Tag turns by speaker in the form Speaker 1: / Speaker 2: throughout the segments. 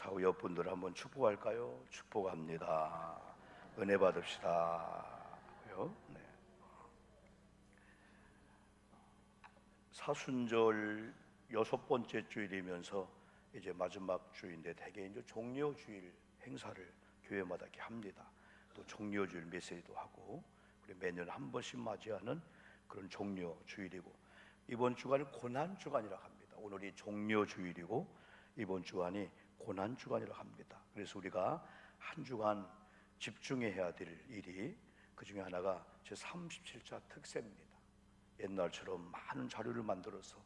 Speaker 1: 좌우 옆분들 한번 축복할까요? 축복합니다. 은혜 받읍시다. 네. 사순절 6번째 주일이면서 이제 마지막 주일인데 대개 이제 종려주일 행사를 교회마다 이렇게 합니다. 또 종려주일 메시지도 하고 우리 매년 한 번씩 맞이하는 그런 종려주일이고, 이번 주간은 고난주간이라고 합니다. 오늘이 종려주일이고 이번 주간이 고난주간이라고 합니다. 그래서 우리가 한 주간 집중해야 될 일이 그 중에 하나가 제37차 특세입니다. 옛날처럼 많은 자료를 만들어서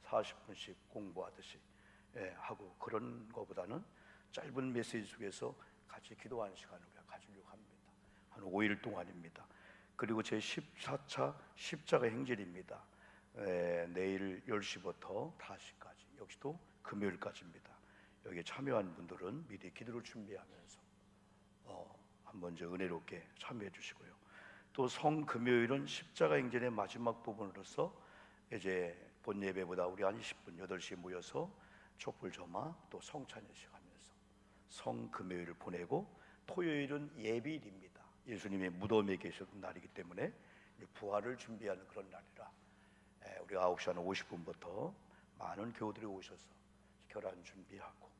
Speaker 1: 40분씩 공부하듯이 하고 그런 것보다는 짧은 메시지 속에서 같이 기도하는 시간을 우리가 가지려고 합니다. 한 5일 동안입니다. 그리고 제14차 십자가 행진입니다. 내일 10시부터 5시까지, 역시도 금요일까지입니다. 여기에 참여한 분들은 미리 기도를 준비하면서 한번 은혜롭게 참여해 주시고요. 또 성금요일은 십자가 행진의 마지막 부분으로서 이제 본 예배보다 우리 한 20분 8시에 모여서 촛불 점화 또 성찬예식 하면서 성금요일을 보내고, 토요일은 예비일입니다. 예수님이 무덤에 계셨던 날이기 때문에 부활을 준비하는 그런 날이라 우리가 9시 한 50분부터 많은 교우들이 오셔서 결혼 준비하고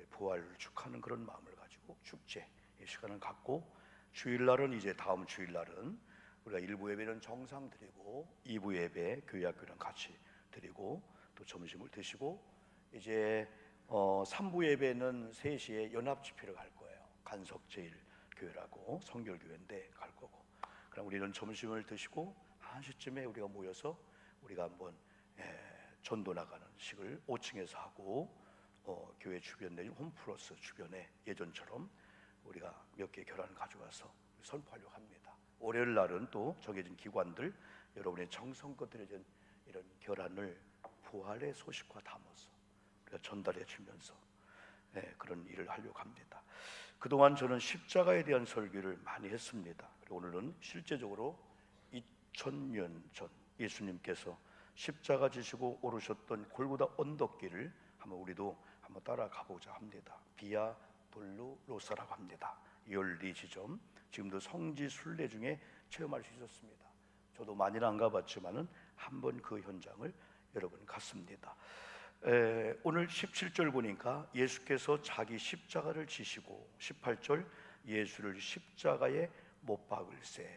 Speaker 1: 부활을 축하하는 그런 마음을 가지고 축제 이 시간을 갖고, 주일날은 이제 다음 주일날은 우리가 1부 예배는 정상 드리고 2부 예배 교회 학교랑 같이 드리고 또 점심을 드시고, 이제 3부 예배는 3시에 연합 집회를 갈 거예요. 간석제일교회라고 성결교회인데 갈 거고, 그럼 우리는 점심을 드시고 1시쯤에 우리가 모여서 우리가 한번 전도 나가는 식을 5층에서 하고, 교회 주변 내지 홈플러스 주변에 예전처럼 우리가 몇 개 결혼을 가져와서 선포하려고 합니다. 월요일 날은 또 정해진 기관들 여러분의 정성껏 드려진 이런 결혼을 부활의 소식과 담아서 우리가 전달해 주면서 그런 일을 하려고 합니다. 그동안 저는 십자가에 대한 설교를 많이 했습니다. 그리고 오늘은 실제적으로 2000년 전 예수님께서 십자가 지시고 오르셨던 골고다 언덕길을 한번 우리도 한번 따라가 보자 합니다. 비아 돌로로사라고 합니다. 열리 지점, 지금도 성지 순례 중에 체험할 수 있었습니다. 저도 많이는 안 가봤지만은 한번 그 현장을 여러 번 갔습니다. 오늘 17절 보니까 예수께서 자기 십자가를 지시고 18절 예수를 십자가에 못 박을세,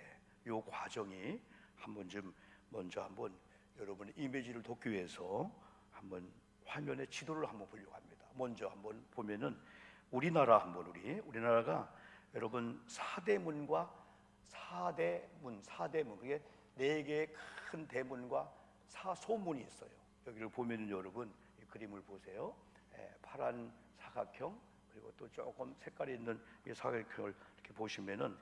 Speaker 1: 이 과정이 한번 좀 먼저 한번 여러분 이미지를 돕기 위해서 한번 화면에 지도를 한번 보려고 합니다. 먼저 한번 보면은 우리나라가 여러분 4대문과 4대문, 그게 4개의 큰 대문과 4소문이 있어요. 여기를 보면은 여러분 이 그림을 보세요. 파란 사각형, 그리고 또 조금 색깔이 있는 이 사각형을 이렇게 보시면은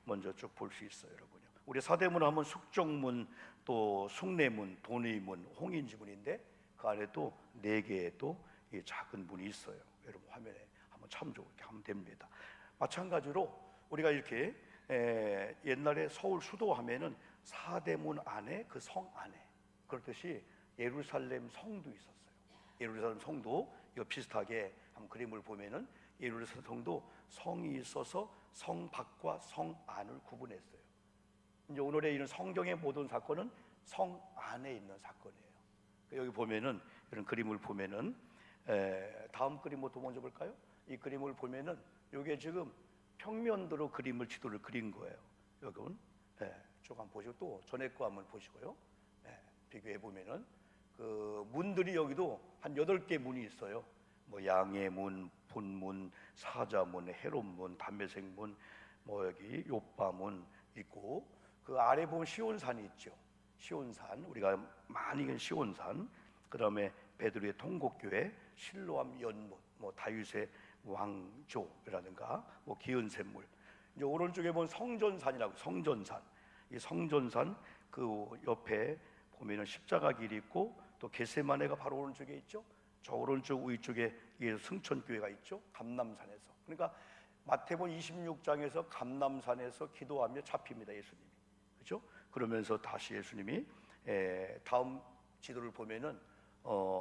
Speaker 1: 먼저 쭉 볼 수 있어요, 여러분요. 우리 4대문 하면 숙정문, 또 숭례문, 돈의문, 홍인지문인데 그 안에 또 4개의 또 이 작은 문이 있어요. 여러분 화면에 한번 참조 이렇게 하면 됩니다. 마찬가지로 우리가 이렇게 옛날에 서울 수도 하면은 4대문 안에 그 성 안에, 그렇듯이 예루살렘 성도 있었어요. 예루살렘 성도 이거 비슷하게 한번 그림을 보면은 예루살렘 성도 성이 있어서 성 밖과 성 안을 구분했어요. 이제 오늘의 이런 성경의 모든 사건은 성 안에 있는 사건이에요. 여기 보면은 이런 그림을 보면은 다음 그림부터 먼저 볼까요? 이 그림을 보면은 이게 지금 평면도로 그림을 지도를 그린 거예요. 여기는 쭉 한번 보시고 또 전에 거 한번 보시고요. 비교해 보면은 그 문들이 여기도 한 8개 문이 있어요. 뭐 양의 문, 본문, 사자문, 헤롯문, 담메색문, 뭐 여기 요바문 있고, 그 아래 보면 시온산이 있죠. 시온산, 우리가 많이 간 시온산, 그 다음에 베드로의 통곡교회, 실로암 연못, 뭐 다윗의 왕조라든가 뭐 기은샘물. 이제 오른쪽에 보면 성전산이라고, 성전산. 이 성전산 그 옆에 보면은 십자가 길이 있고, 또 겟세마네가 바로 오른쪽에 있죠. 저 오른쪽 위쪽에 승천교회가 있죠. 감람산에서. 그러니까 마태복음 26장에서 감람산에서 기도하며 잡힙니다, 예수님이. 그렇죠? 그러면서 다시 예수님이 다음 지도를 보면은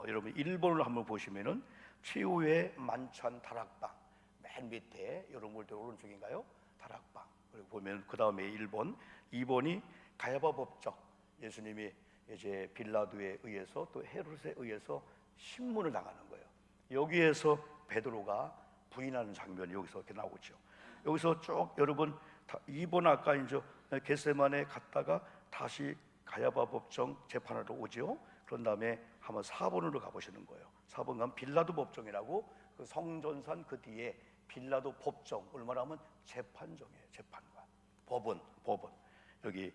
Speaker 1: 여러분 1번을 한번 보시면은 최후의 만찬 다락방 맨 밑에 여러분 볼 때 오른쪽인가요? 다락방. 그리고 보면 그 다음에 1번, 2번이 가야바 법정. 예수님이 이제 빌라도에 의해서 또 헤롯에 의해서 신문을 당하는 거예요. 여기에서 베드로가 부인하는 장면이 여기서 이렇게 나오죠. 여기서 쭉 여러분 2번 아까 이제 겟세마네 갔다가 다시 가야바 법정 재판하러 오죠. 그런 다음에 한번 4번으로 가보시는 거예요. 4번 가면 빌라도 법정이라고 그 성전산 그 뒤에 빌라도 법정, 얼마나 하면 재판정이에요. 재판관, 법원. 여기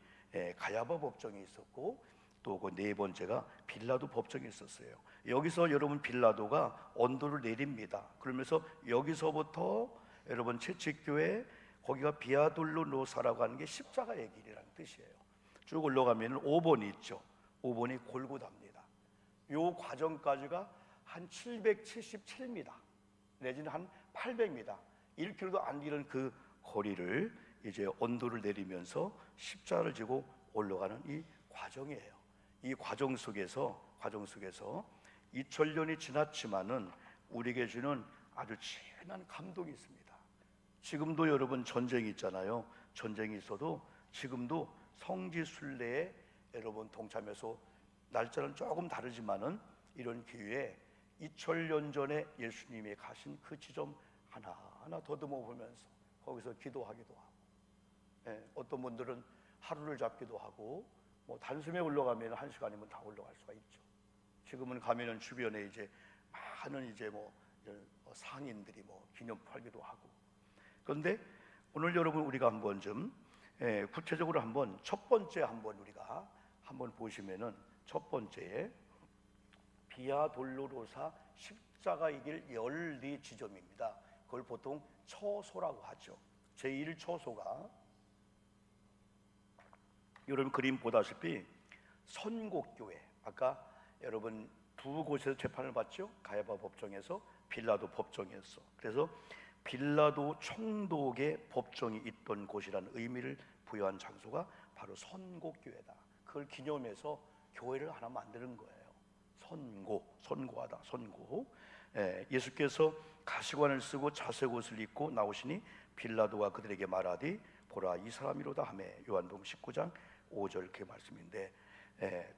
Speaker 1: 가야바 법정이 있었고 또 그 네 번째가 빌라도 법정이 있었어요. 여기서 여러분 빌라도가 언도를 내립니다. 그러면서 여기서부터 여러분 채찍교회 거기가 비아돌로로사라고 하는 게 십자가의 길이라는 뜻이에요. 쭉 올라가면 5번이 있죠. 5번이 골고다입니다. 요 과정까지가 한 777m 내지는 한 800m, 1km도 안 되는 그 거리를 이제 언도를 내리면서 십자가를 지고 올라가는 이 과정이에요. 이 과정 속에서 2000년이 지났지만은 우리에게 주는 아주 진한 감동이 있습니다. 지금도 여러분 전쟁이 있잖아요. 전쟁이 있어도 지금도 성지 순례에 여러분 동참해서 날짜는 조금 다르지만은 이런 기회에 2000년 전에 예수님이 가신 그 지점 하나하나 더듬어 보면서 거기서 기도하기도 하고, 어떤 분들은 하루를 잡기도 하고, 뭐 단숨에 올라가면 1시간이면 다 올라갈 수가 있죠. 지금은 가면은 주변에 이제 많은 이제 뭐 상인들이 뭐 기념 팔기도 하고. 그런데 오늘 여러분 우리가 한번 좀 구체적으로 한번 첫 번째 한번 우리가 한번 보시면은 첫 번째에 비아 돌로로사 십자가의 길 14지점입니다. 그걸 보통 처소라고 하죠. 제1처소가 여러분 그림 보다시피 선곡교회, 아까 여러분 두 곳에서 재판을 받죠. 가야바 법정에서, 빌라도 법정에서. 그래서 빌라도 총독의 법정이 있던 곳이라는 의미를 부여한 장소가 바로 선곡교회다. 그걸 기념해서 교회를 하나 만드는 거예요. 선고하다, 선고. 예수께서 가시관을 쓰고 자색 옷을 입고 나오시니 빌라도가 그들에게 말하되 보라 이 사람이로다 하며 요한복음 19장 5절 이렇게 말씀인데,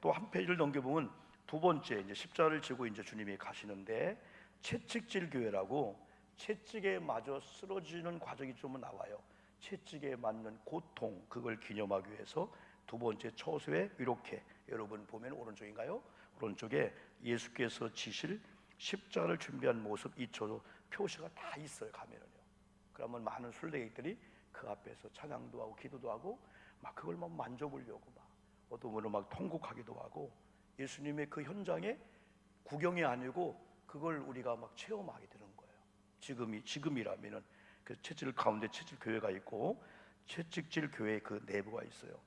Speaker 1: 또 한 페이지를 넘겨보면 두 번째 이제 십자가를 지고 이제 주님이 가시는데 채찍질 교회라고 채찍에 맞아 쓰러지는 과정이 좀 나와요. 채찍에 맞는 고통, 그걸 기념하기 위해서 두 번째 처소에 이렇게 여러분 보면 오른쪽인가요? 오른쪽에 예수께서 지실 십자가를 준비한 모습 2초 표시가 다 있어요. 가면은요. 그러면 많은 순례객들이 그 앞에서 찬양도 하고 기도도 하고 막 그걸 막 만져보려고 막 어떤 분은 막 통곡하기도 하고, 예수님의 그 현장에 구경이 아니고 그걸 우리가 막 체험하게 되는 거예요. 지금이라면은 그 채찍 가운데 채찍 교회가 있고 채찍질 교회의 그 내부가 있어요.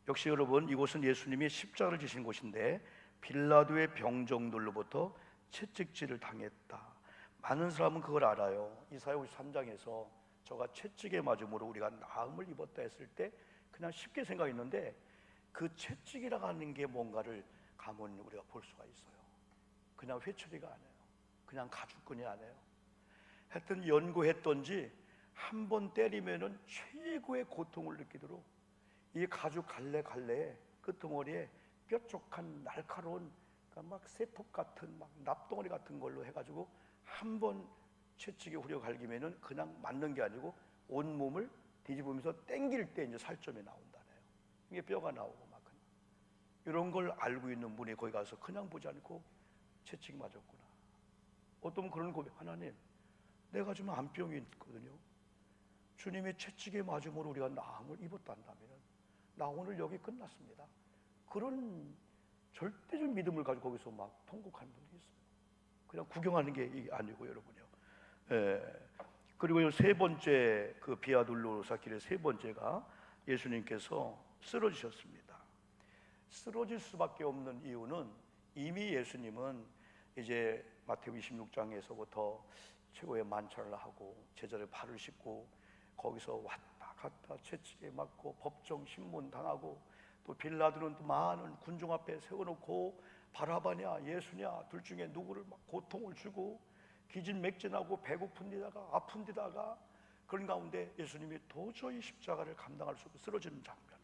Speaker 1: 역시 여러분 이곳은 예수님이 십자가를 지신 곳인데 빌라도의 병정들로부터 채찍질을 당했다. 많은 사람은 그걸 알아요. 이사야 53장에서 저가 채찍에 맞음으로 우리가 나음을 입었다 했을 때 그냥 쉽게 생각했는데 그 채찍이라고 하는 게 뭔가를 가면 우리가 볼 수가 있어요. 그냥 회초리가 아니에요. 그냥 가죽끈이 아니에요. 하여튼 연구했던지 한 번 때리면은 최고의 고통을 느끼도록 이 가죽 갈래에 끝덩어리에 뾰족한 날카로운 막 쇠톱 같은 막 납덩어리 같은 걸로 해가지고 한 번 채찍에 후려 갈기면은 그냥 맞는 게 아니고 온 몸을 뒤집으면서 당길 때 이제 살점이 나온다네요. 이게 뼈가 나오고 막 이런 걸 알고 있는 분이 거기 가서 그냥 보지 않고 채찍 맞았구나. 어떤 그런 고백, 하나님 내가 지금 암병이 있거든요. 주님의 채찍에 맞음으로 우리가 나음을 입었단다면 나 오늘 여기 끝났습니다. 그런 절대적 믿음을 가지고 거기서 막 통곡하는 분들이 있어요. 그냥 구경하는 게 아니고 여러분요. 그리고 세 번째 그 비아돌로로사 길의 세 번째가 예수님께서 쓰러지셨습니다. 쓰러질 수밖에 없는 이유는 이미 예수님은 이제 마태복음 26장에서부터 최고의 만찬을 하고 제자들 발을 씻고 거기서 왔다 갔다 채찍에 맞고 법정 신문 당하고 또 빌라도는 또 많은 군중 앞에 세워놓고 바라바냐 예수냐 둘 중에 누구를 막 고통을 주고 기진맥진하고 배고픈 데다가 아픈 데다가 그런 가운데 예수님이 도저히 십자가를 감당할 수 없고 쓰러지는 장면이,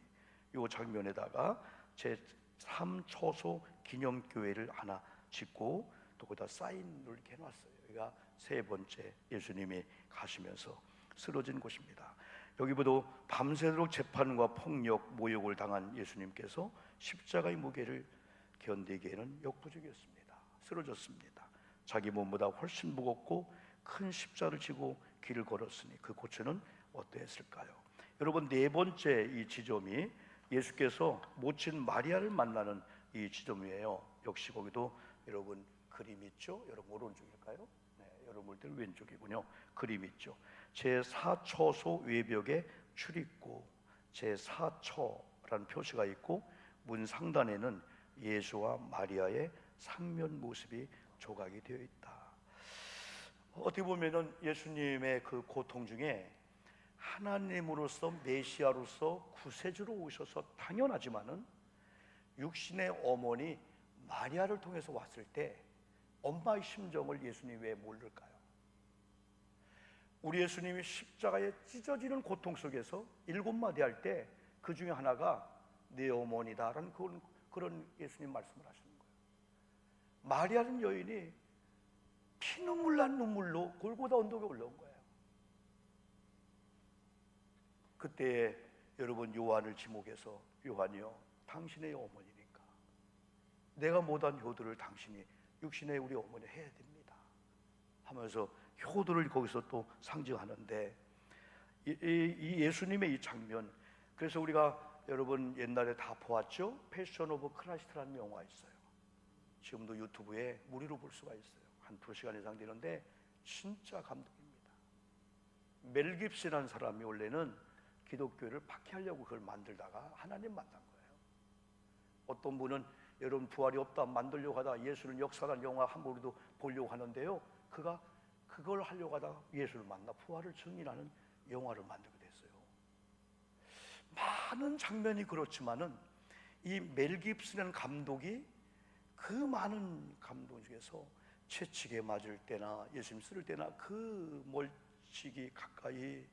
Speaker 1: 이 장면에다가 제3초소 기념교회를 하나 짓고 또 거기다 사인을 이렇게 해놨어요. 여기가 세 번째 예수님이 가시면서 쓰러진 곳입니다. 여기보다 밤새도록 재판과 폭력, 모욕을 당한 예수님께서 십자가의 무게를 견디기에는 역부족이었습니다. 쓰러졌습니다. 자기 몸보다 훨씬 무겁고 큰 십자를 지고 길을 걸었으니 그 고초는 어떠했을까요? 여러분, 네 번째 이 지점이 예수께서 모친 마리아를 만나는 이 지점이에요. 역시 거기도 여러분 그림 있죠? 여러분 오른쪽일까요? 네, 여러분들 왼쪽이군요. 그림 있죠? 제4처소 외벽에 출입구 제4처라는 표시가 있고 문 상단에는 예수와 마리아의 상면 모습이 조각이 되어 있다. 어떻게 보면은 예수님의 그 고통 중에 하나님으로서 메시아로서 구세주로 오셔서 당연하지만은 육신의 어머니 마리아를 통해서 왔을 때 엄마의 심정을 예수님이 왜 모를까요? 우리 예수님이 십자가에 찢어지는 고통 속에서 7마디 할 때 그 중에 하나가 내 어머니다라는 그런 예수님 말씀을 하시는 거예요. 마리아는 여인이 피눈물 난 눈물로 골고다 언덕에 올라온 거예요. 그때 여러분 요한을 지목해서 요한이요, 당신의 어머니니까 내가 못한 효도를 당신이 육신의 우리 어머니 해야 됩니다 하면서 효도를 거기서 또 상징하는데 이 예수님의 이 장면, 그래서 우리가 여러분 옛날에 다 보았죠? 패션 오브 크라이스트라는 영화 있어요. 지금도 유튜브에 무료로 볼 수가 있어요. 한 2시간 이상 되는데 진짜 감동입니다. 멜 깁슨이라는 사람이 원래는 기독교를 박해하려고 그걸 만들다가 하나님 만난 거예요. 어떤 분은 여러분 부활이 없다 만들려고 하다 예수를 역사하는 영화 한 부분도 보려고 하는데요, 그가 그걸 하려고 하다 예수를 만나 부활을 증인하는 영화를 만들게 됐어요. 많은 장면이 그렇지만은 이 멜 깁슨이라는 감독이 그 많은 감동 중에서 채찍에 맞을 때나 예수님 쓰를 때나 그 멀찍이 가까이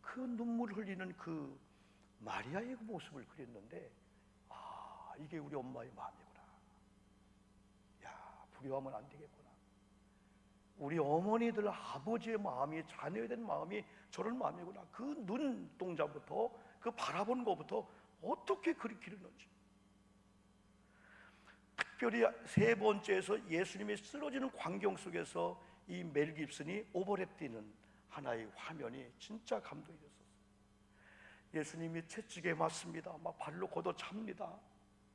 Speaker 1: 그 눈물 흘리는 그 마리아의 그 모습을 그렸는데, 아, 이게 우리 엄마의 마음이구나. 야, 불효하면 안 되겠구나. 우리 어머니들 아버지의 마음이, 자녀에 대한 마음이 저런 마음이구나. 그 눈동자부터 그 바라보는 것부터 어떻게 그리 기르는지. 특별히 세 번째에서 예수님이 쓰러지는 광경 속에서 이 멜 깁슨이 오버랩 뛰는 하나의 화면이 진짜 감동이 됐었어요. 예수님이 채찍에 맞습니다. 막 발로 걷어찹니다.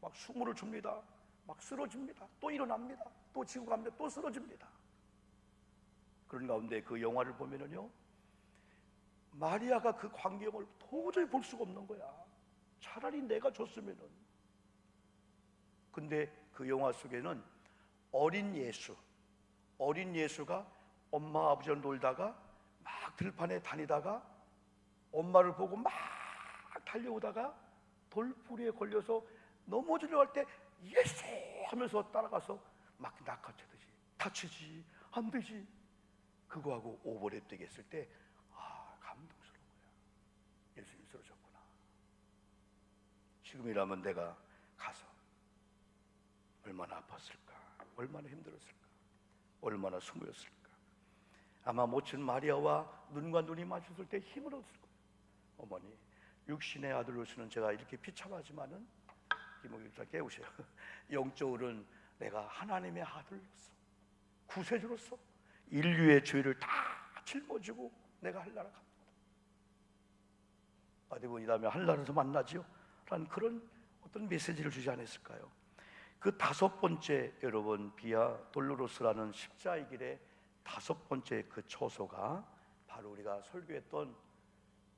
Speaker 1: 막 수모를 줍니다. 막 쓰러집니다. 또 일어납니다. 또 지고 갑니다. 또 쓰러집니다. 그런 가운데 그 영화를 보면은요, 마리아가 그 광경을 도저히 볼 수가 없는 거야. 차라리 내가 줬으면은. 근데 그 영화 속에는 어린 예수가 엄마 아버지랑 놀다가 막 들판에 다니다가 엄마를 보고 막 달려오다가 돌부리에 걸려서 넘어지려고 할 때 예수 하면서 따라가서 막 낚아채듯이 다치지 안 되지, 그거하고 오버랩 되게 했을 때 아, 감동스러운 거야. 예수님 쓰러졌구나. 지금이라면 내가 가서 얼마나 아팠을까, 얼마나 힘들었을까, 얼마나 숨었을까. 아마 모친 마리아와 눈과 눈이 마주쳤을 때 힘을 얻었을 거예요. 어머니, 육신의 아들로서는 제가 이렇게 비참하지만은 기목일자 깨우세요. 영적으로는 내가 하나님의 아들로서, 구세주로서 인류의 죄를 다 짊어지고 내가 한나라 갑니다. 어디 보니 다음에 한나라에서 만나지요? 라는 그런 어떤 메시지를 주지 않았을까요? 그 5번째 여러분 비아 돌로로스라는 십자가의 길의 5번째 그 처소가 바로 우리가 설교했던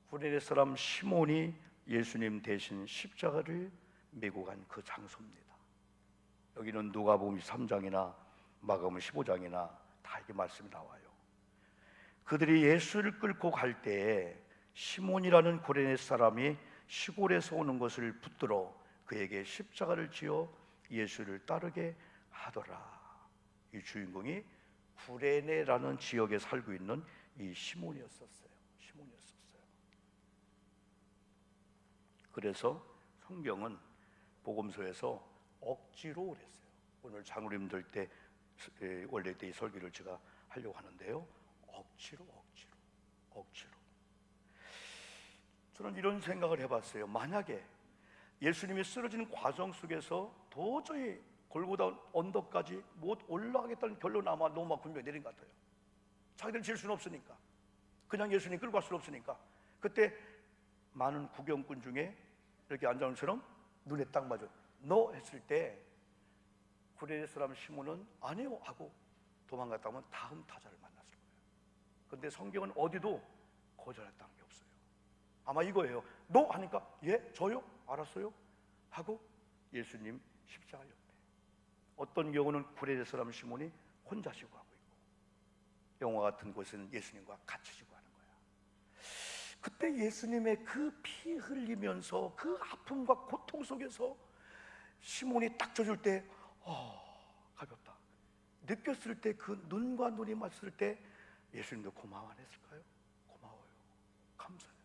Speaker 1: 구레네 사람 시몬이 예수님 대신 십자가를 메고 간 그 장소입니다. 여기는 누가복음 3장이나 마가복음 15장이나 다 이렇게 말씀이 나와요. 그들이 예수를 끌고 갈 때에 시몬이라는 구레네 사람이 시골에서 오는 것을 붙들어 그에게 십자가를 지어 예수를 따르게 하더라. 이 주인공이 구레네라는 지역에 살고 있는 이 시몬이었었어요. 그래서 성경은 복음서에서 억지로 그랬어요. 오늘 장로님들 때 원래 때 이 설교를 제가 하려고 하는데요. 억지로. 저는 이런 생각을 해봤어요. 만약에 예수님이 쓰러지는 과정 속에서 도저히 골고다 언덕까지 못 올라가겠다는 결론 아마 로마 군병이 내린 것 같아요. 자기들 질 수는 없으니까, 그냥 예수님 끌고 갈 수는 없으니까. 그때 많은 구경꾼 중에 이렇게 앉아있는 것처럼 눈에 딱 맞아. 너 했을 때 구레네 사람 시몬은 아니요 하고 도망갔다면 다음 타자를 만났을 거예요. 그런데 성경은 어디도 거절했다는 게 없어요. 아마 이거예요. 너 하니까 예 저요 알았어요 하고 예수님 십자가 옆에. 어떤 경우는 구레네 사람 시몬이 혼자 쉬고 하고 있고, 영화 같은 곳은 예수님과 같이 쉬고 하는 거야. 그때 예수님의 그 피 흘리면서 그 아픔과 고통 속에서 시몬이 딱 젖을 때 가볍다 느꼈을 때, 그 눈과 눈이 맞을 때 예수님도 고마워 안 했을까요? 고마워요, 감사해요.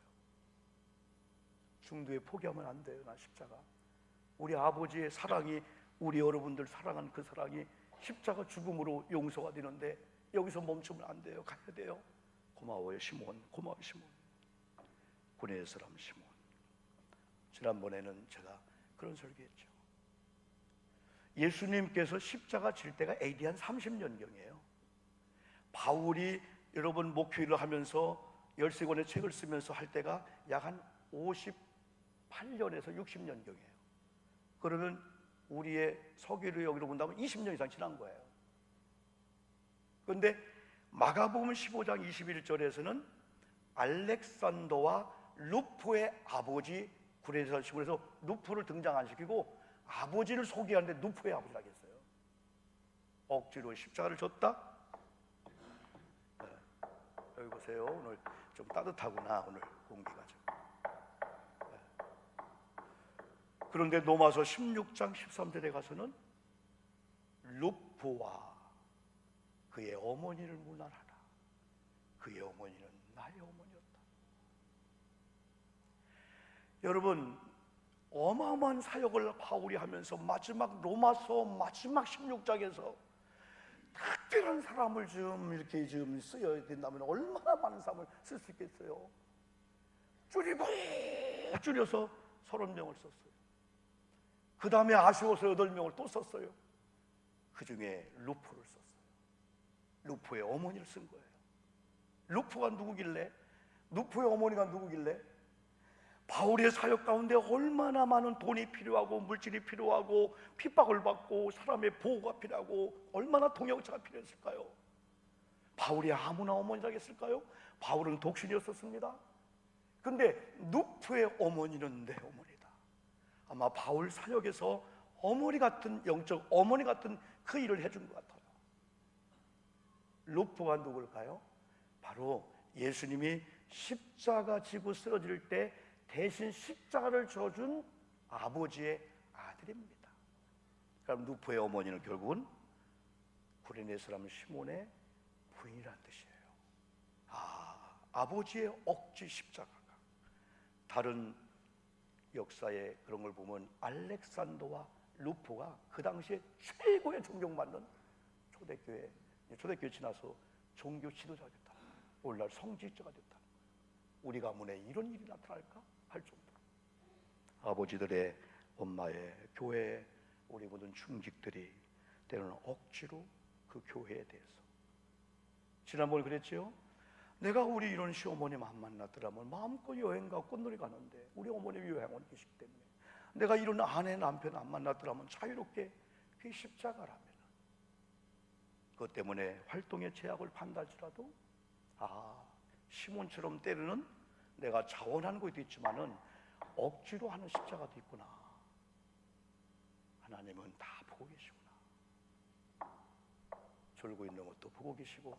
Speaker 1: 중도에 포기하면 안 돼요. 나 십자가, 우리 아버지의 사랑이, 우리 여러분들 사랑한 그 사랑이 십자가 죽음으로 용서가 되는데 여기서 멈추면 안 돼요. 가야 돼요. 고마워요 시몬, 고마워요 시몬. 구레네 사람 시몬. 지난번에는 제가 그런 설교했죠. 예수님께서 십자가 질 때가 AD 한 30년경이에요. 바울이 여러분 목회를 하면서 13권의 책을 쓰면서 할 때가 약 한 58년에서 60년경이에요. 그러면 우리의 서기로 여기로 본다면 20년 이상 지난 거예요. 그런데 마가복음 15장 21절에서는 알렉산더와 루포의 아버지 구레네 시몬에서 루포를 등장 안 시키고 아버지를 소개하는데 루포의 아버지라고 했어요. 억지로 십자가를 졌다? 네. 여기 보세요. 오늘 좀 따뜻하구나. 오늘 공기가 좀. 네. 그런데 로마서 16장 13절에 가서는 루포와 그의 어머니를 문안하라. 그의 어머니는 나의 어머니였다. 여러분, 어마어마한 사역을 바울이 하면서 마지막 로마서 마지막 16장에서 특별한 사람을 좀 이렇게 좀 써야 된다면 얼마나 많은 사람을 쓸 수 있겠어요? 줄여서 30명을 썼어요. 그 다음에 아쉬워서 8명을 또 썼어요. 그 중에 루포를 썼어요. 루포의 어머니를 쓴 거예요. 루포가 누구길래? 루포의 어머니가 누구길래? 바울의 사역 가운데 얼마나 많은 돈이 필요하고 물질이 필요하고 핍박을 받고 사람의 보호가 필요하고 얼마나 동역자가 필요했을까요? 바울이 아무나 어머니라고 했을까요? 바울은 독신이었었습니다. 근데 루포의 어머니는 내 어머니다. 아마 바울 사역에서 어머니 같은, 영적 어머니 같은 그 일을 해준 것 같아요. 루포가 누굴까요? 바로 예수님이 십자가 지고 쓰러질 때 대신 십자가를 져준 아버지의 아들입니다. 그럼 루포의 어머니는 결국은 구레네 사람 시몬의 부인이라는 뜻이에요. 아버지의 억지 십자가가. 다른 역사에 그런 걸 보면 알렉산더와 루포가 그 당시에 최고의 존경받는 초대교회 지나서 종교 지도자가 됐다. 오늘날 성직자가 됐다. 우리 가문에 이런 일이 나타날까 할 정도로 아버지들의, 엄마의, 교회, 우리 모든 충직들이 때로는 억지로 그 교회에 대해서, 지난번에 그랬지요. 내가 우리 이런 시어머님 안 만났더라면 마음껏 여행 가고 꽃놀이 가는데 우리 어머님이 여행을 계시기 때문에, 내가 이런 아내 남편 안 만났더라면 자유롭게 그 십자가라면, 그것 때문에 활동에 제약을 판다지라도 시몬처럼 때로는 내가 자원하는 것도 있지만은 억지로 하는 십자가도 있구나. 하나님은 다 보고 계시구나. 졸고 있는 것도 보고 계시고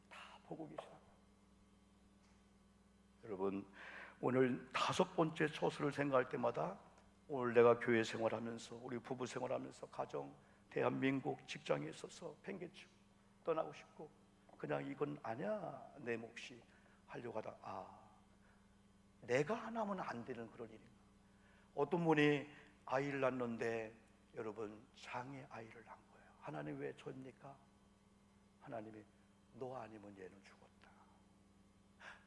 Speaker 1: 다 보고 계시다. 여러분, 오늘 5번째 처소를 생각할 때마다 오늘 내가 교회 생활하면서, 우리 부부 생활하면서, 가정, 대한민국, 직장에 있어서 팽개치고 떠나고 싶고 그냥 이건 아니야 내 몫이 하려고 하다가 내가 하나면 안 되는 그런 일인가. 어떤 분이 아이를 낳는데 여러분 장애 아이를 낳은 거예요. 하나님 왜 줬니까? 하나님이 너 아니면 얘는 죽었다.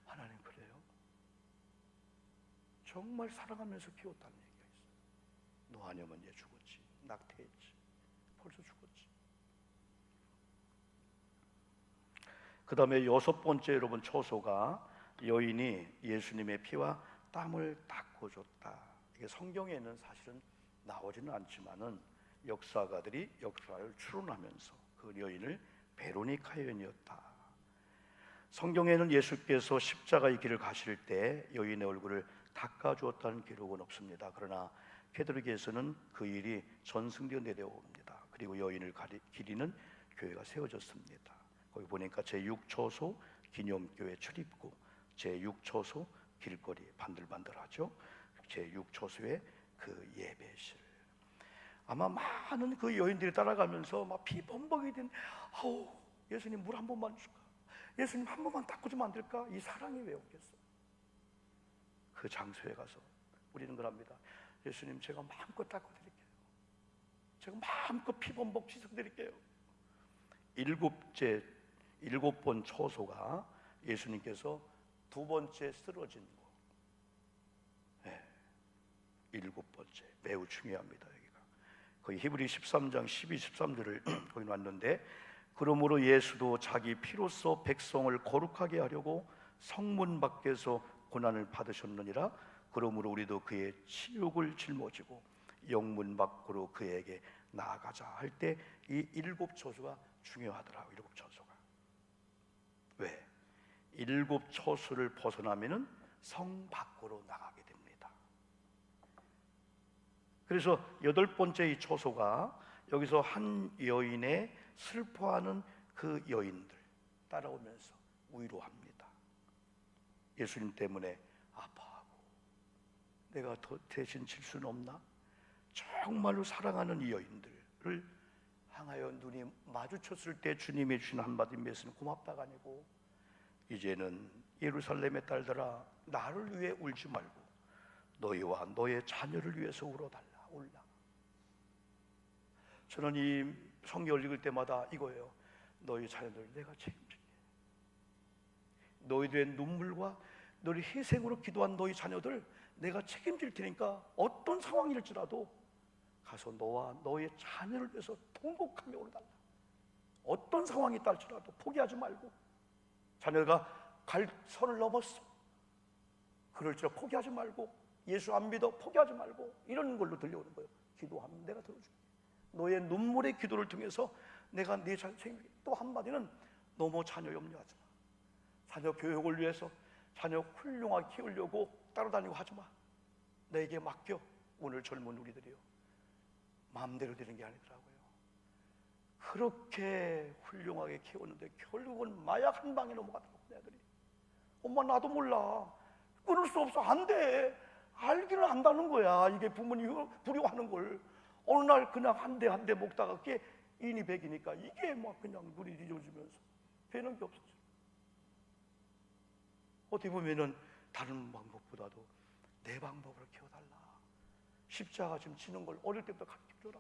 Speaker 1: 하나님 그래요? 정말 사랑하면서 키웠다는 얘기가 있어요. 너 아니면 얘 죽었지. 낙태했지. 벌써 죽었지. 그 다음에 6번째 여러분 초소가 여인이 예수님의 피와 땀을 닦아줬다. 이게 성경에는 사실은 나오지는 않지만은 역사가들이 역사를 추론하면서 그 여인을 베로니카 여인이었다. 성경에는 예수께서 십자가의 길을 가실 때 여인의 얼굴을 닦아주었다는 기록은 없습니다. 그러나 케드르기에서는 그 일이 전승되어 내려옵니다. 그리고 여인을 기리는 교회가 세워졌습니다. 거기 보니까 제6초소 기념교회 출입구, 제6초소 길거리 반들반들하죠. 제6초소의 그 예배실. 아마 많은 그 여인들이 따라가면서 막 피범벅이 된 예수님 물 한 번만 줄까? 예수님 한 번만 닦아주면 안 될까? 이 사랑이 왜 없겠어? 그 장소에 가서 우리는 그럽니다. 예수님 제가 마음껏 닦아드릴게요. 제가 마음껏 피범벅 씻어드릴게요. 7번 초소가 예수님께서 2번째 쓰러진 거. 네, 7번째 매우 중요합니다. 여기가 거기 히브리 13장 12, 13절을 거기 놨는데, 그러므로 예수도 자기 피로써 백성을 거룩하게 하려고 성문 밖에서 고난을 받으셨느니라. 그러므로 우리도 그의 치욕을 짊어지고 영문 밖으로 그에게 나아가자 할 때 이 7초소가 중요하더라고요. 7초소가 왜? 7초소를 벗어나면은 성 밖으로 나가게 됩니다. 그래서 8번째 이 초소가 여기서 한 여인의 슬퍼하는 그 여인들 따라오면서 위로합니다. 예수님 때문에 아파하고 내가 더 대신 질 수는 없나? 정말로 사랑하는 이 여인들을 향하여 눈이 마주쳤을 때 주님이 주신 한마디 말씀은 고맙다가 아니고, 이제는 예루살렘의 딸들아 나를 위해 울지 말고 너희와 너의 자녀를 위해서 울어달라. 울라. 저는 이 성경을 읽을 때마다 이거예요. 너희 자녀들 내가 책임질게. 너희들의 눈물과 너희 희생으로 기도한 너희 자녀들 내가 책임질 테니까 어떤 상황일지라도 가서 너와 너의 자녀를 위해서 통곡하며 울어달라. 어떤 상황이 있다 할지라도 포기하지 말고, 자녀가 갈 선을 넘었어 그럴지라도 포기하지 말고, 예수 안 믿어 포기하지 말고, 이런 걸로 들려오는 거예요. 기도하면 내가 들어줄게. 너의 눈물의 기도를 통해서 내가 네 자녀 책임질게. 또 한마디는 너무 자녀 염려하지 마. 자녀 교육을 위해서 자녀 훌륭하게 키우려고 따라다니고 하지 마. 내게 맡겨. 오늘 젊은 우리들이요, 마음대로 되는 게 아니더라고요. 그렇게 훌륭하게 키웠는데 결국은 마약 한 방에 넘어가더라고. 내 아들이 엄마 나도 몰라, 끊을 수 없어. 안 돼. 알기는 안다는 거야. 이게 부모님 부려하는 걸. 어느 날 그냥 한 대 한 대 먹다가 그게 인이 백이니까 이게 막 그냥 눈이 뒤져지면서 되는 게 없었어. 어떻게 보면은 다른 방법보다도 내 방법으로 키워달라. 십자가 지금 지는 걸 어릴 때부터 가르쳐줘라.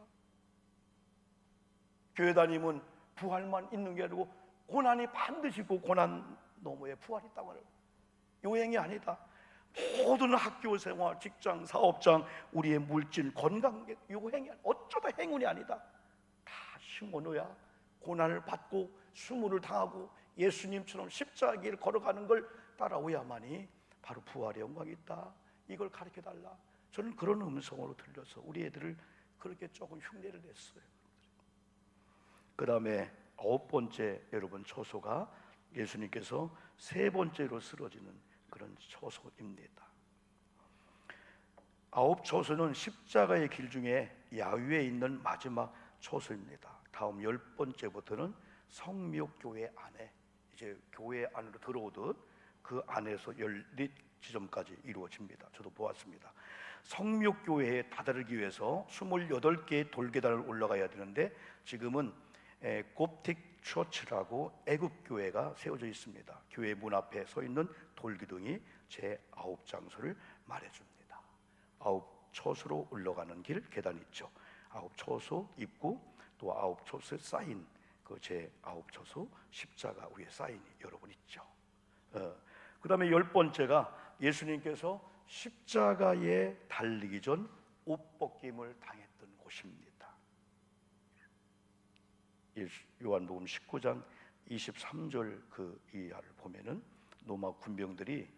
Speaker 1: 교회 다니면 부활만 있는 게 아니고 고난이 반드시 있고, 고난 너머에 부활이 있다고 하는 요행이 아니다. 모든 학교 생활, 직장, 사업장, 우리의 물질, 건강, 요행이 어쩌다 행운이 아니다. 다 심어놓아야 고난을 받고 수모를 당하고 예수님처럼 십자가 길을 걸어가는 걸 따라오야만이 바로 부활의 영광이 있다. 이걸 가르쳐달라. 저는 그런 음성으로 들려서 우리 애들을 그렇게 조금 흉내를 냈어요. 그 다음에 9번째 여러분 초소가 예수님께서 3번째로 쓰러지는 그런 초소입니다. 9초소는 십자가의 길 중에 야위에 있는 마지막 초소입니다. 다음 10번째부터는 성묘교회 안에, 이제 교회 안으로 들어오듯 그 안에서 연립 지점까지 이루어집니다. 저도 보았습니다. 성묘교회에 다다르기 위해서 28개의 돌계단을 올라가야 되는데 지금은 곱틱 처치라고 애굽 교회가 세워져 있습니다. 교회 문 앞에 서 있는 돌기둥이 제 9장소를 말해줍니다. 9처소로 올라가는 길 계단 있죠. 9처소 입구, 또 9처소에 쌓인 그 제 9처소 십자가 위에 사인이 여러 번 있죠. 그 다음에 10번째가 예수님께서 십자가에 달리기 전 옷 벗김을 당했던 곳입니다. 요한복음 19장 23절 그 이하를 보면은 로마 군병들이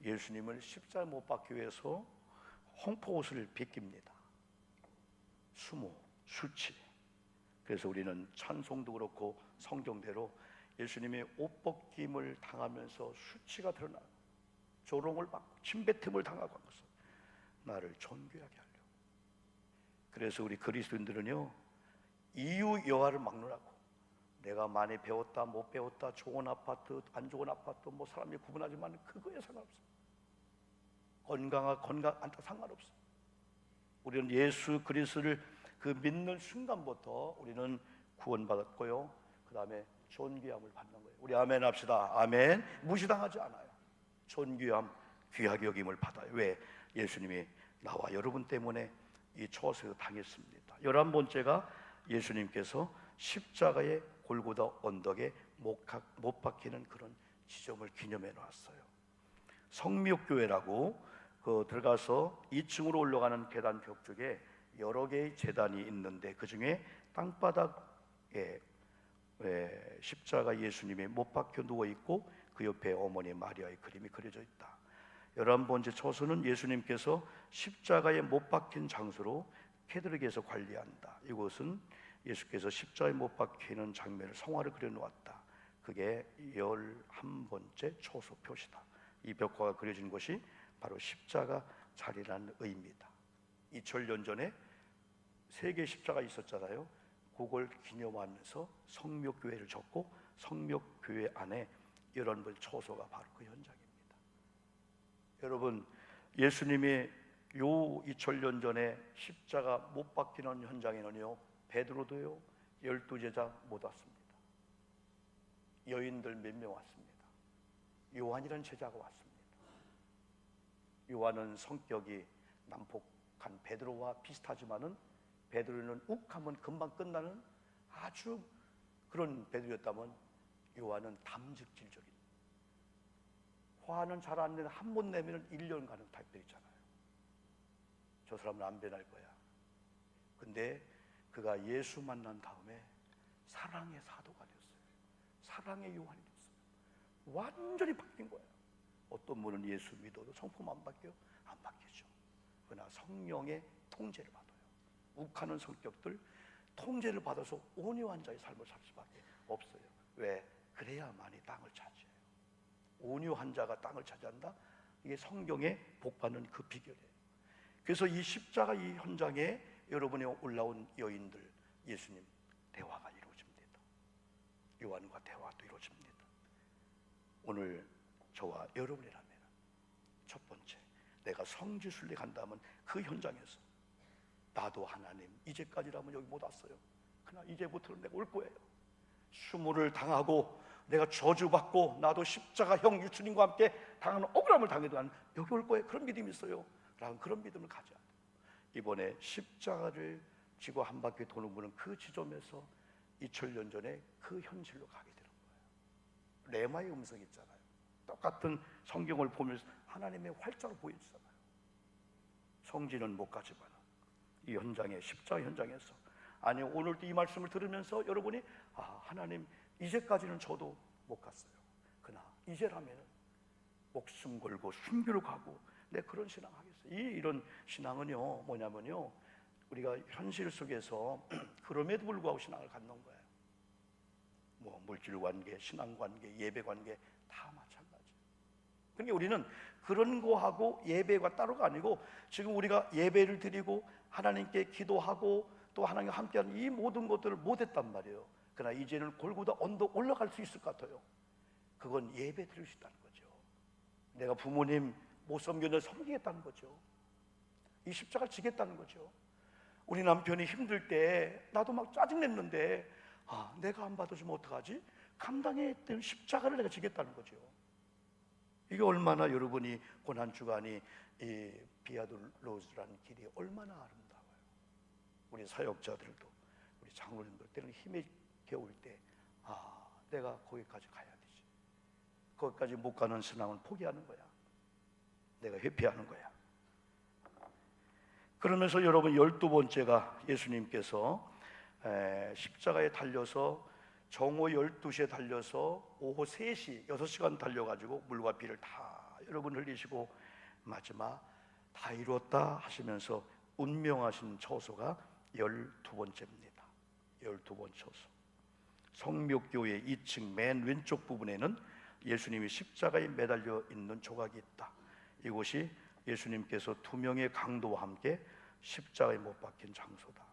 Speaker 1: 예수님을 십자가 못 박기 위해서 홍포옷을 벗깁니다. 수모, 수치. 그래서 우리는 찬송도 그렇고 성경대로 예수님의 옷 벗김을 당하면서 수치가 드러나고 조롱을 받고 침뱉음을 당하고 한 것은 나를 존귀하게 하려. 그래서 우리 그리스도인들은요, 이유 여하를 막론하고 내가 많이 배웠다 못 배웠다, 좋은 아파트 안 좋은 아파트, 뭐 사람이 구분하지만 그거에 상관없어. 건강 안타 상관없어. 우리는 예수 그리스도를 그 믿는 순간부터 우리는 구원받았고요, 그 다음에 존귀함을 받는 거예요. 우리 아멘 합시다. 아멘. 무시당하지 않아요. 존귀함, 귀하게 여김을 받아요. 왜? 예수님이 나와 여러분 때문에 이 처소에 당했습니다. 11번째가 예수님께서 십자가의 골고다 언덕에 못 박히는 그런 지점을 기념해 놨어요. 성묘교회라고 들어가서 2층으로 올라가는 계단 벽 쪽에 여러 개의 제단이 있는데 그 중에 땅바닥에 십자가 예수님이 못 박혀 누워 있고 그 옆에 어머니 마리아의 그림이 그려져 있다. 11번째 처소는 예수님께서 십자가에 못 박힌 장소로 캐드릭에서 관리한다. 이곳은 예수께서 십자가에 못 박히는 장면을 성화를 그려놓았다. 그게 11번째 처소 표시다. 이 벽화가 그려진 곳이 바로 십자가 자리라는 의미다. 2000년 전에 세계 십자가 있었잖아요. 그걸 기념하면서 성묘교회를 적고 성묘교회 안에 11번 처소가 바로 그 현장입니다. 여러분, 예수님이 요 2000년 전에 십자가 못 박히는 현장에는요, 베드로도요 12제자 못 왔습니다. 여인들 몇 명 왔습니다. 요한이라는 제자가 왔습니다. 요한은 성격이 난폭한 베드로와 비슷하지만은 베드로는 욱하면 금방 끝나는 아주 그런 베드로였다면 요한은 담즙질적인, 화는 잘 안 내는, 한 번 내면 1년 가는 타입들 있잖아요. 저 사람은 안 변할 거야. 근데 그가 예수 만난 다음에 사랑의 사도가 됐어요. 사랑의 요한이 됐어요. 완전히 바뀐 거예요. 어떤 분은 예수 믿어도 성품 안 바뀌어요? 안 바뀌죠. 그러나 성령의 통제를 받아요. 욱하는 성격들 통제를 받아서 온유한 자의 삶을 살 수밖에 없어요. 왜? 그래야만이 땅을 차지해요. 온유한 자가 땅을 차지한다. 이게 성경에 복받는 그 비결이에요. 그래서 이 십자가 이 현장에 여러분이 올라온 여인들, 예수님 대화가 이루어집니다. 요한과 대화도 이루어집니다. 오늘 저와 여러분이라면 첫 번째, 내가 성지순례 간다면 그 현장에서 나도 하나님 이제까지라면 여기 못 왔어요. 그러나 이제부터는 내가 올 거예요. 수모를 당하고 내가 저주받고 나도 십자가형 예수님과 함께 당하는 억울함을 당해도 나는 여기 올 거예요. 그런 믿음이 있어요. 라는 그런 믿음을 가져야 돼요. 이번에 십자가를 지고 한 바퀴 도는 분은 그 지점에서 2000년 전에 그 현실로 가게 되는 거예요. 레마의 음성이 있잖아요. 똑같은 성경을 보면서 하나님의 활자로 보여주잖아요. 성지는 못 가지만 이 현장에, 십자가 현장에서, 아니 오늘도 이 말씀을 들으면서 여러분이 하나님 이제까지는 저도 못 갔어요. 그러나 이제라면 목숨 걸고 순교를 가고 내 그런 신앙 하겠어요. 이런 신앙은요 뭐냐면요, 우리가 현실 속에서 그럼에도 불구하고 신앙을 갖는 거예요. 뭐 물질 관계, 신앙 관계, 예배 관계 다 마찬가지예요. 그러니까 우리는 그런 거하고 예배가 따로가 아니고 지금 우리가 예배를 드리고 하나님께 기도하고 또 하나님과 함께하는 이 모든 것들을 못했단 말이에요. 그러나 이제는 골고다 언덕 올라갈 수 있을 것 같아요. 그건 예배 드릴 수 있다는 거죠. 내가 부모님 못 섬겼는데 섬기겠다는 거죠. 이 십자가를 지겠다는 거죠. 우리 남편이 힘들 때 나도 막 짜증냈는데 내가 안 받아주면 어떡하지? 감당해야 되는 십자가를 내가 지겠다는 거죠. 이게 얼마나 여러분이 고난주간이 이 비아돌로즈라는 길이 얼마나 아름다워요. 우리 사역자들도, 우리 장로님들 때는 힘이 겨울 때 내가 거기까지 가야 되지. 거기까지 못 가는 신앙은 포기하는 거야. 내가 회피하는 거야. 그러면서 여러분 12번째가 예수님께서 십자가에 달려서 정오 12시에 달려서 오후 3시 6시간 달려가지고 물과 피를 다 여러분 흘리시고 마지막 다 이루었다 하시면서 운명하신 처소가 12번째입니다. 12번 처소. 성묘교회 2층 맨 왼쪽 부분에는 예수님이 십자가에 매달려 있는 조각이 있다. 이곳이 예수님께서 2명의 강도와 함께 십자가에 못 박힌 장소다.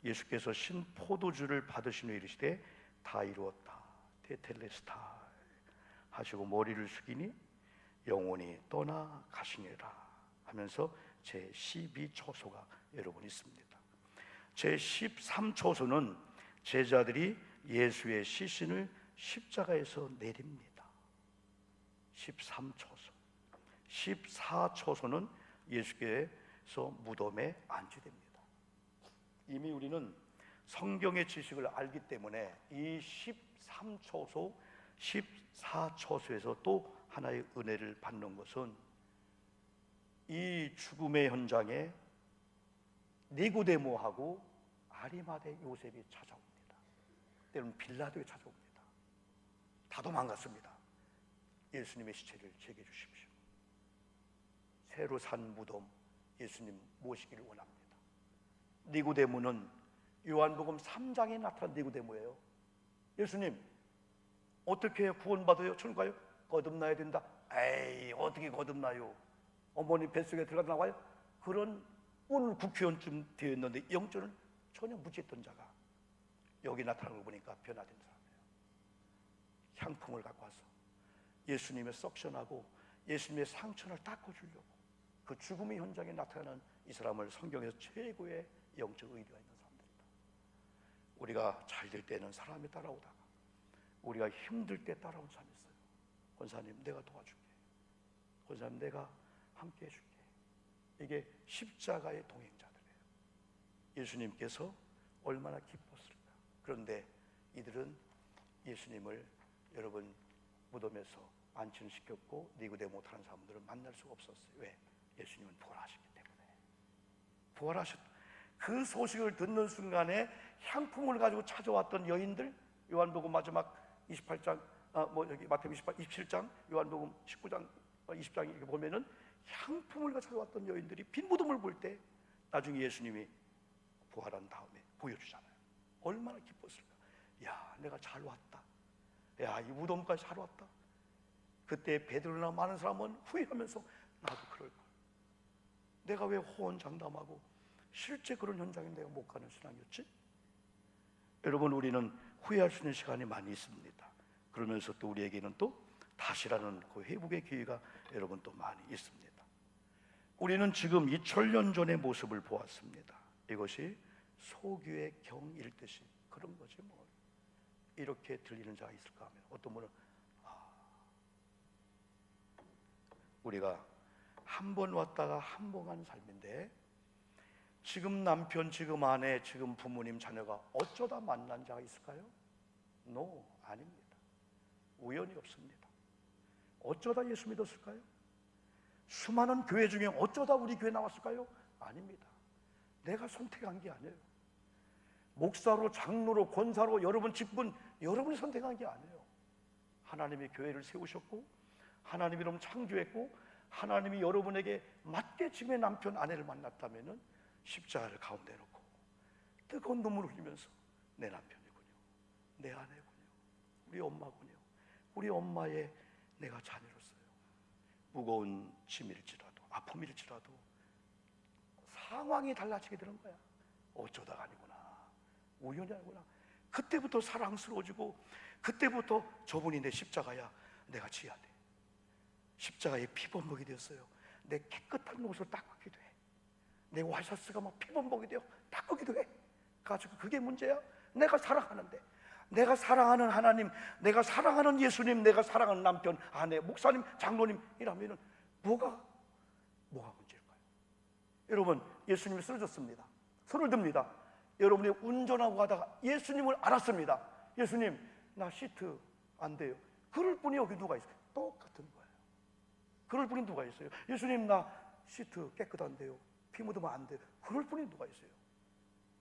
Speaker 1: 예수께서 신 포도주를 받으신 후 이르시되 다 이루었다 테텔레스타 하시고 머리를 숙이니 영혼이 떠나가시니라 하면서 제12초소가 여러분 있습니다. 제13초소는 제자들이 예수의 시신을 십자가에서 내립니다. 13초소. 14초소는 예수께서 무덤에 안치됩니다. 이미 우리는 성경의 지식을 알기 때문에 이 13초소, 14초소에서 또 하나의 은혜를 받는 것은 이 죽음의 현장에 니고데모하고 아리마대 요셉이 찾아옵니다. 때로는 빌라도에 찾아옵니다. 다 도망갔습니다. 예수님의 시체를 제게 주십시오. 새로 산 무덤 예수님 모시기를 원합니다. 니고데모는 요한복음 3장에 나타난 니고데모예요. 예수님 어떻게 구원받아요? 천국 가요? 거듭나야 된다. 에이 어떻게 거듭나요? 어머니 뱃속에 들어가 나와요? 그런 오늘 국회의원쯤 되어 있는데 영적은 전혀 무지했던 자가 여기 나타나는 걸 보니까 변화된 사람이에요. 향품을 갖고 와서 예수님의 석션하고 예수님의 상처를 닦아주려고 그 죽음의 현장에 나타나는 이 사람을 성경에서 최고의 영적 의리가 있는 사람들이다. 우리가 잘 될 때는 사람이 따라오다가 우리가 힘들 때 따라온 사람이 있어요. 권사님 내가 도와줄게. 권사님 내가 함께 해줄게. 이게 십자가의 동행자들이에요. 예수님께서 얼마나 기뻤을까. 그런데 이들은 예수님을 여러분 무덤에서 안치를 시켰고 니고데모 다른 사람들은 만날 수가 없었어요. 왜? 예수님은 부활하셨기 때문에. 그 소식을 듣는 순간에 향품을 가지고 찾아왔던 여인들, 요한복음 마지막 28장, 여기 마태복음 27장, 요한복음 19장, 20장 이렇게 보면은 향품을 가지고 찾아왔던 여인들이 빈 무덤을 볼 때 나중에 예수님이 부활한 다음에 보여주잖아요. 얼마나 기뻤을까. 야, 내가 잘 왔다. 야, 이 무덤까지 잘 왔다. 그때 베드로나 많은 사람은 후회하면서 나도 그럴 걸. 내가 왜 호언장담하고 실제 그런 현장에 내가 못 가는 신앙이었지? 여러분 우리는 후회할 수 있는 시간이 많이 있습니다. 그러면서 또 우리에게는 또 다시라는 그 회복의 기회가 여러분 또 많이 있습니다. 우리는 지금 2000년 전의 모습을 보았습니다. 이것이 소규의 경일 듯이 그런 거지 뭐. 이렇게 들리는 자가 있을까 하면 어떤 분은 우리가 한 번 왔다가 한 번 가는 삶인데 지금 남편, 지금 아내, 지금 부모님, 자녀가 어쩌다 만난 자가 있을까요? No, 아닙니다. 우연이 없습니다. 어쩌다 예수 믿었을까요? 수많은 교회 중에 어쩌다 우리 교회 나왔을까요? 아닙니다. 내가 선택한 게 아니에요. 목사로, 장로로, 권사로 여러분 직분 여러분이 선택한 게 아니에요. 하나님이 교회를 세우셨고 하나님이 여러분 창조했고 하나님이 여러분에게 맞게 지금의 남편, 아내를 만났다면은 십자가를 가운데 놓고 뜨거운 눈물을 흘리면서 내 남편이군요, 내 아내군요, 우리 엄마군요, 우리 엄마의 내가 자녀로서요. 무거운 짐일지라도 아픔일지라도 상황이 달라지게 되는 거야. 어쩌다가 아니구나, 우연이 아니구나. 그때부터 사랑스러워지고 그때부터 저분이 내 십자가야, 내가 지어야 돼. 십자가에 피범벅이 되었어요. 내 깨끗한 옷을 닦기도 해. 내 와이셔츠가 막 피범벅이 되어 닦기도 해. 가지고 그게 문제야? 내가 살아가는데 내가 사랑하는 하나님, 내가 사랑하는 예수님, 내가 사랑하는 남편, 아내, 목사님, 장로님 이라면은 뭐가 문제일까요? 여러분, 예수님이 쓰러졌습니다. 손을 듭니다. 여러분이 운전하고 가다가 예수님을 알았습니다. 예수님, 나 시트 안 돼요. 그럴 분이 여기 누가 있어요? 똑같은 거예요. 그럴 분이 누가 있어요? 예수님, 나 시트 깨끗한데요. 피 묻으면 안 돼요. 그럴 분이 누가 있어요?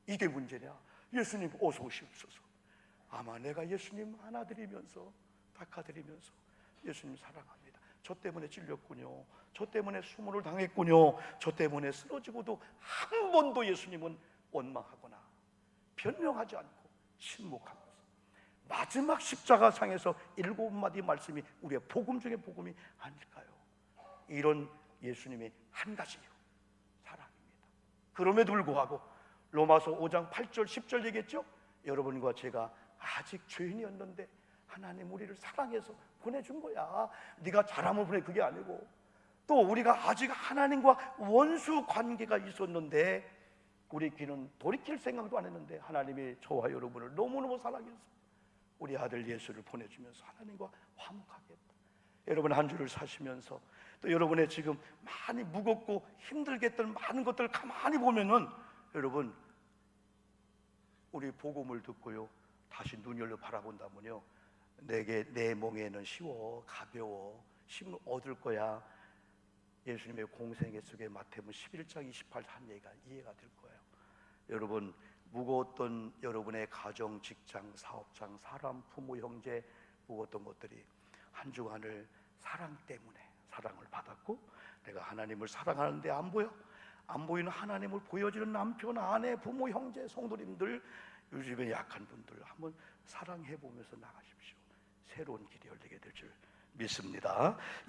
Speaker 1: 이게 문제냐? 예수님 어서 오시옵소서. 아마 내가 예수님 하나 드리면서, 닦아드리면서 예수님 사랑합니다. 저 때문에 찔렸군요. 저 때문에 수모를 당했군요. 저 때문에 쓰러지고도 한 번도 예수님은 원망하거나 변명하지 않고 침묵한 것은 마지막 십자가상에서 7마디 말씀이 우리의 복음 중에 복음이 아닐까요? 이런 예수님의 한 가지 이유, 사랑입니다. 그럼에도 불구하고 로마서 5장 8절 10절 얘기했죠? 여러분과 제가 아직 죄인이었는데 하나님 우리를 사랑해서 보내준 거야. 네가 잘하면 보내, 그게 아니고 또 우리가 아직 하나님과 원수 관계가 있었는데 우리 귀는 돌이킬 생각도 안 했는데 하나님이 저와 여러분을 너무너무 사랑해서 우리 아들 예수를 보내주면서 하나님과 화목하게 했다. 여러분 한 주를 사시면서 또 여러분의 지금 많이 무겁고 힘들게 했던 많은 것들을 가만히 보면은 여러분, 우리 복음을 듣고요 다시 눈 열려 바라본다면요, 내게 내 멍에는 쉬워, 가벼워, 힘을 얻을 거야. 예수님의 공생애 속에 마태복음 11장 28절 한 얘기가 이해가 될 거예요. 여러분, 무거웠던 여러분의 가정, 직장, 사업장, 사람, 부모, 형제, 무거웠던 것들이 한 주간을 사랑 때문에 사랑을 받았고, 내가 하나님을 사랑하는데 안 보여? 안 보이는 하나님을 보여주는 남편, 아내, 부모, 형제, 성도님들, 요즘에 약한 분들 한번 사랑해 보면서 나가십시오. 새로운 길이 열리게 될 줄 믿습니다.